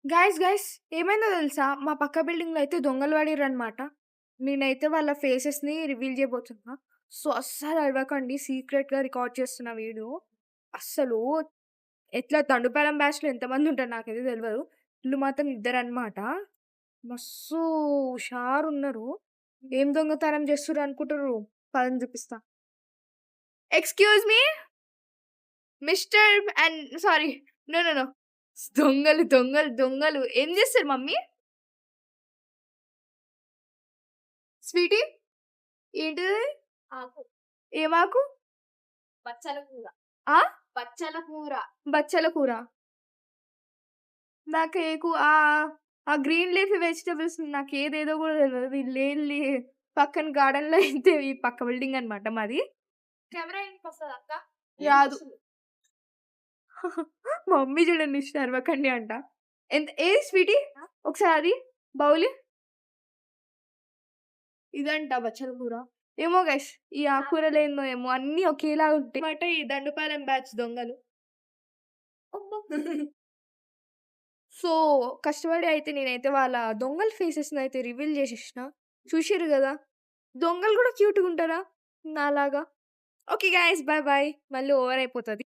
Guys ఏమైందో తెలుసా? మా పక్క బిల్డింగ్‌లో అయితే దొంగలు పడిర్రనమాట. నేనైతే వాళ్ళ ఫేసెస్‌ని రివీల్ చేయబోతున్నా. సో, అస్సలు అరవకండి. సీక్రెట్‌గా రికార్డ్ చేస్తున్న వీడియో. అస్సలు ఎట్లా తండుపాలెం బ్యాచ్‌లో ఎంతమందుంటారో నాకైతే తెలవదు. ఈళ్ళు మాత్రం ఇద్దరనమాట. మస్తు హుషారున్నరు. ఏం దొంగతనం చేస్తుర్రు అనుకుంటుర్రు? పదండి చూపిస్తా. Excuse me mister and sorry. No. దొంగలు. ఏం చేస్తారు మమ్మీ? స్వీటీ ఏంటిదది? ఆకు. ఏమాకు? బచ్చల కూర. ఆ? బచ్చల కూర. బచ్చల కూర. నాకు ఏ కూ ఆ గ్రీన్ లీఫీ వెజిటబుల్స్ నాకేదేదో గూడా తెలవదు. వీళ్ళేంది పక్కన గార్డెన్‌లో అయితే ఈ పక్క బిల్డింగ్ అనమాట మాది. కెమెరా ఎనకొస్తదా అక్క? రాదు. మా మమ్మీ చూడండి అరవకండి అంట. ఏది స్వీటీ? ఆ! ఒకసారి బౌలి. ఇదంట బచ్చల కూర. ఏమో గైస్ ఈ ఆకుకూరలేందో ఏమో అన్నీ ఒకేలాగా ఉంటాయి. మాట ఈ దండుపాలెం బ్యాచ్ దొంగలు. అమ్మో! సో, కష్టపడి అయితే నేనైతే వాళ్ళ దొంగల ఫేసెస్‌నయితే రివీల్ జేసేషిన. చూషిర్రు గదా! దొంగలు గూడా క్యూట్‌గుంటారా? నాలాగా. Okay guys. బాయ్. మళ్ళీ ఓవర్ అయిపోతది.